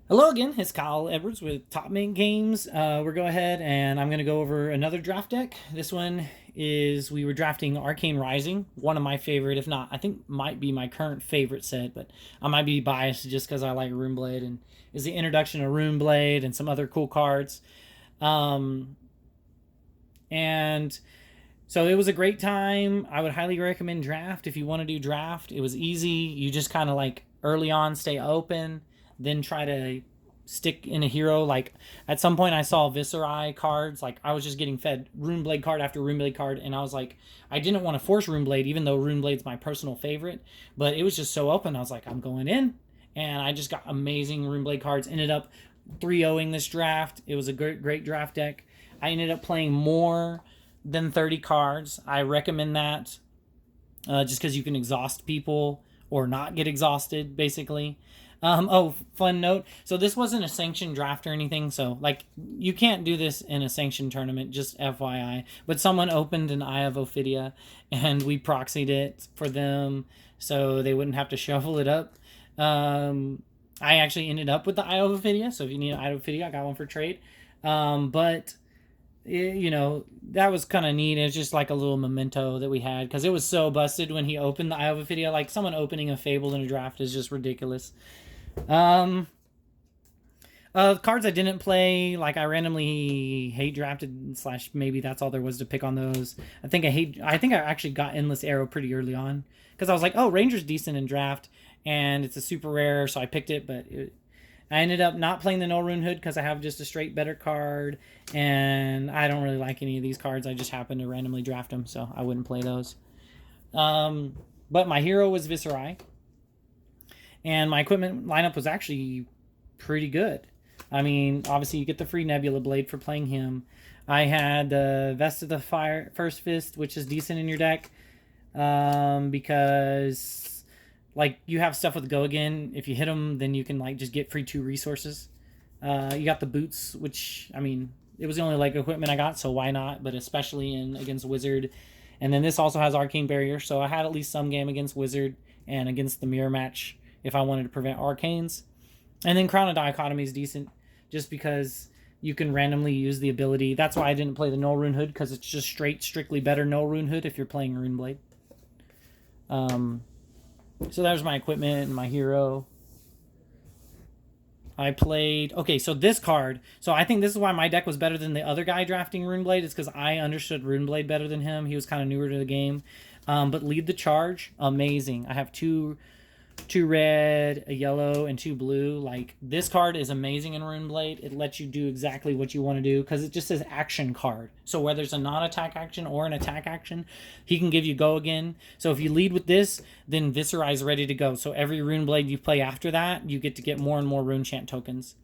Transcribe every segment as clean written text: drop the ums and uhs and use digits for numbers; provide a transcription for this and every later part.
Hello again, it's Kyle Edwards with Top Mate Games. We're go ahead and I'm going to go over another draft deck. This one is we were drafting Arcane Rising, one of my favorite, if not, I think might be my current favorite set, but I might be biased just because I like Runeblade and is the introduction of Runeblade and some other cool cards. Um, and so it was a great time. I would highly recommend draft if you want to do draft. It was easy. You just kind of like early on stay open, then try to stick in a hero. Like at some point I saw Viserai cards. Like I was just getting fed Runeblade card after Runeblade card, and I was like, I didn't want to force Runeblade, even though Runeblade's my personal favorite. But it was just so open. I was like, I'm going in, and I just got amazing Runeblade cards. Ended up 3-0ing this draft. It was a great draft deck. I ended up playing more than 30 cards. I recommend that just because you can exhaust people or not get exhausted, basically. Fun note. So this wasn't a sanctioned draft or anything. So like you can't do this in a sanctioned tournament, just FYI. But someone opened an Eye of Ophidia and we proxied it for them so they wouldn't have to shuffle it up. I actually ended up with the Eye of Ophidia. So if you need an Eye of Ophidia, I got one for trade. But that was kind of neat. It's just like a little memento that we had because it was so busted when he opened the Eye of Ophidia. Like someone opening a Fable in a draft is just ridiculous. Um, Cards I didn't play, like I randomly hate drafted slash maybe that's all there was to pick on those. I think I actually got Endless Arrow pretty early on because I was like, oh, Ranger's decent in draft and it's a super rare, so I picked it. But I ended up not playing the No Rune Hood because I have just a straight better card, and I don't really like any of these cards. I just happened to randomly draft them, so I wouldn't play those. But my hero was Viserai, and my equipment lineup was actually pretty good. I mean, obviously you get the free Nebula Blade for playing him. I had the Vest of the Fire First Fist, which is decent in your deck, because like you have stuff with Go Again. If you hit them, then you can like just get free 2 resources. You got the boots, which I mean, it was the only like equipment I got, so why not? But especially in against Wizard, and then this also has Arcane Barrier, so I had at least some game against Wizard and against the mirror match if I wanted to prevent Arcanes. And then Crown of Dichotomy is decent just because you can randomly use the ability. That's why I didn't play the Null Rune Hood, because it's just strictly better Null Rune Hood if you're playing Runeblade. So that was my equipment and my hero. I played... Okay, so this card... So I think this is why my deck was better than the other guy drafting Runeblade, is because I understood Runeblade better than him. He was kind of newer to the game. But Lead the Charge, amazing. I have two red, a yellow, and 2 blue. Like, this card is amazing in Runeblade. It lets you do exactly what you want to do because it just says action card. So whether it's a non-attack action or an attack action, he can give you Go Again. So if you lead with this, then Viserai is ready to go. So every Runeblade you play after that, you get to get more and more Rune Chant tokens.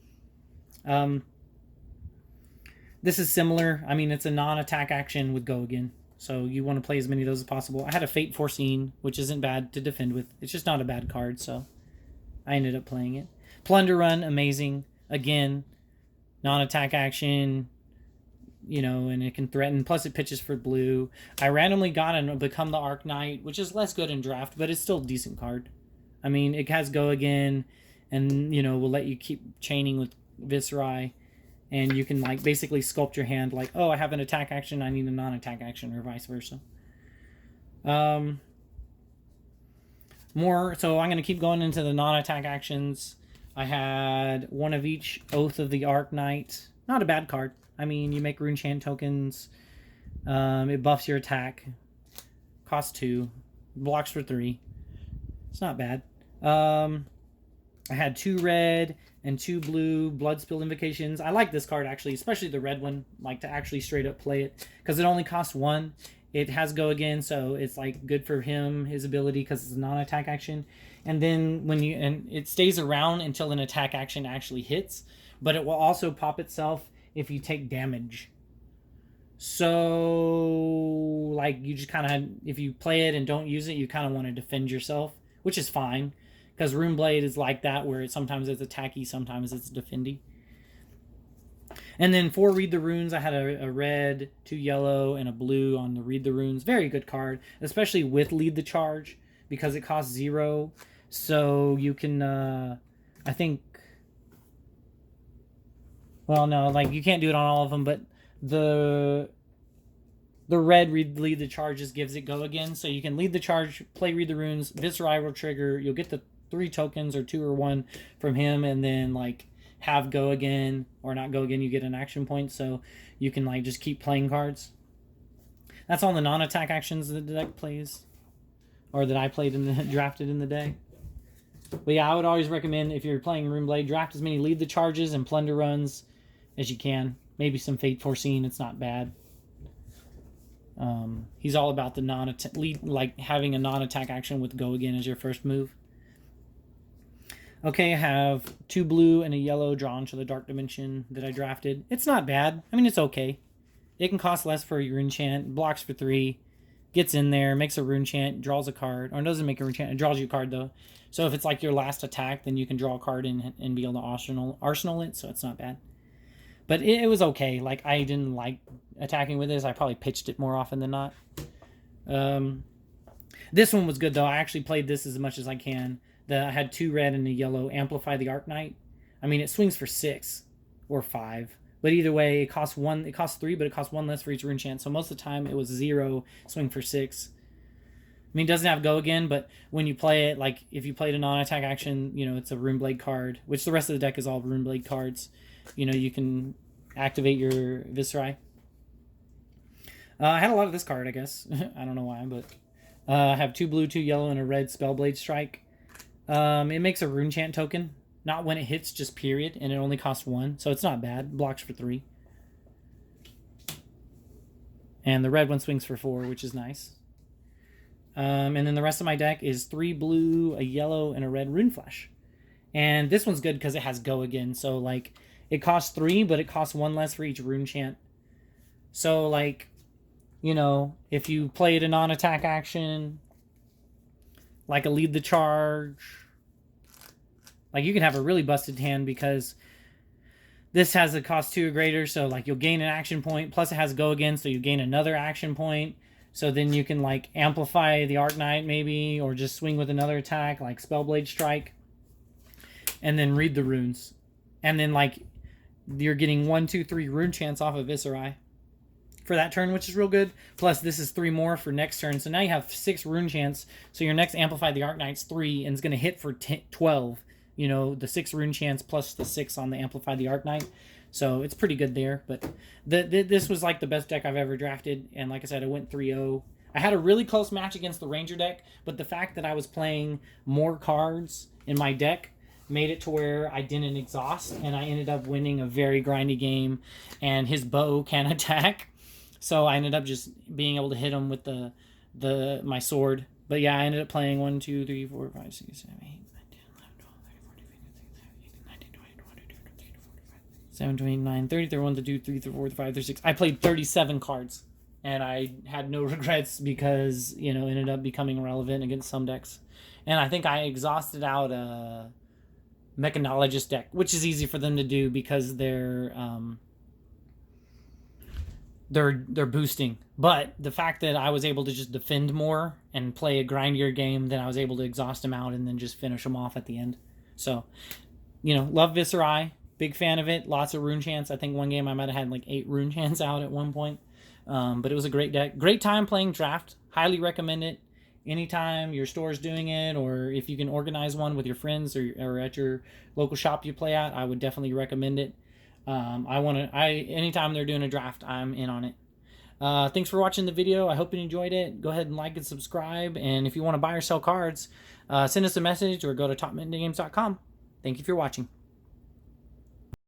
This is similar. I mean, it's a non-attack action with Go Again. So you want to play as many of those as possible. I had a Fate Foreseen, which isn't bad to defend with. It's just not a bad card, so I ended up playing it. Plunder Run, amazing. Again, non-attack action, and it can threaten. Plus, it pitches for blue. I randomly got and Become the Arc Knight, which is less good in draft, but it's still a decent card. I mean, it has Go Again, and, will let you keep chaining with Viserai. And you can like basically sculpt your hand like, oh, I have an attack action, I need a non-attack action, or vice versa. So I'm going to keep going into the non-attack actions. I had one of each Oath of the Arc Knight. Not a bad card. I mean, you make Rune Chant tokens. It buffs your attack. Costs 2. Blocks for 3. It's not bad. I had 2 red and 2 blue Bloodspill Invocations. I like this card, actually, especially the red one, like to actually straight up play it, because it only costs 1. It has Go Again, so it's like good for him, his ability, because it's a non-attack action. And then and it stays around until an attack action actually hits, but it will also pop itself if you take damage. So, like, you just kind of, if you play it and don't use it, you kind of want to defend yourself, which is fine. Because Runeblade is like that, where sometimes it's attacky, sometimes it's defendy. And then for Read the Runes, I had a red, 2 yellow, and a blue on the Read the Runes. Very good card, especially with Lead the Charge, because it costs 0. So you can, I think, Well, no, like you can't do it on all of them, but the red lead the charges gives it go again, so you can lead the charge, play read the runes, Viserai will trigger. You'll get the 3 tokens or 2 or 1 from him, and then like have go again or not go again. You get an action point, so you can like just keep playing cards. That's all the non-attack actions that the deck plays, or that I played in the drafted in the day. But yeah, I would always recommend if you're playing Runeblade, draft as many lead the charges and plunder runs as you can. Maybe some Fate Foreseen. It's not bad. He's all about the non-attack, like having a non-attack action with go again as your first move. Okay, I have 2 blue and a yellow drawn to the Dark Dimension that I drafted. It's not bad. I mean, it's okay. It can cost less for a rune chant, blocks for 3, gets in there, makes a rune chant, draws a card, or it doesn't make a rune chant, it draws you a card though. So if it's like your last attack, then you can draw a card and be able to arsenal it, so it's not bad. But it was okay. Like, I didn't like attacking with this. I probably pitched it more often than not. This one was good though. I actually played this as much as I can. I had 2 red and a yellow. Amplify the Arc Knight. I mean, it swings for 6 or 5. But either way, it costs 1. It costs 3, but it costs 1 less for each rune chant. So most of the time, it was 0, swing for 6. I mean, it doesn't have go again, but when you play it, like if you played a non-attack action, you know, it's a Runeblade card, which the rest of the deck is all Runeblade cards. You know, you can activate your Viserai. I had a lot of this card, I guess. I don't know why, but I have 2 blue, 2 yellow, and a red Spellblade Strike. It makes a rune chant token. Not when it hits, just period, and it only costs 1, so it's not bad. Blocks for 3. And the red one swings for 4, which is nice. And then the rest of my deck is 3 blue, a yellow, and a red Rune Flash. And this one's good because it has go again, so like it costs 3, but it costs 1 less for each rune chant. So like, you know, if you played a non-attack action, like a lead the charge, like you can have a really busted hand because this has a cost 2 or greater, so like you'll gain an action point, plus it has go again, so you gain another action point. So then you can like amplify the Arc Knight maybe, or just swing with another attack like Spellblade Strike, and then read the runes. And then like you're getting 1, 2, 3 rune chants off of Viserai for that turn, which is real good. Plus this is 3 more for next turn, so now you have 6 rune chants. So your next Amplify the Arc Knight's 3, and it's going to hit for 12. You know, the 6 rune chants plus the 6 on the Amplify the Arc Knight. So it's pretty good there. But this was like the best deck I've ever drafted. And like I said, I went 3-0. I had a really close match against the Ranger deck. But the fact that I was playing more cards in my deck made it to where I didn't exhaust. And I ended up winning a very grindy game. And his bow can attack. So I ended up just being able to hit him with my sword. But yeah, I ended up playing 1, 2, 3, 4, 5, 6, 7, 8. 7, 8, 9, 30, 31, 32, 33, 34, 35, 36. I played 37 cards, and I had no regrets because, you know, ended up becoming relevant against some decks. And I think I exhausted out a Mechanologist deck, which is easy for them to do because they're boosting. But the fact that I was able to just defend more and play a grindier game, then I was able to exhaust them out and then just finish them off at the end. So, you know, love Viserai. Big fan of it. Lots of rune chants. I think one game I might have had like 8 rune chants out at one point. But it was a great deck. Great time playing draft. Highly recommend it. Anytime your store's doing it, or if you can organize one with your friends or at your local shop you play at, I would definitely recommend it. Anytime they're doing a draft, I'm in on it. Thanks for watching the video. I hope you enjoyed it. Go ahead and like and subscribe. And if you want to buy or sell cards, send us a message or go to topmingames.com. Thank you for watching.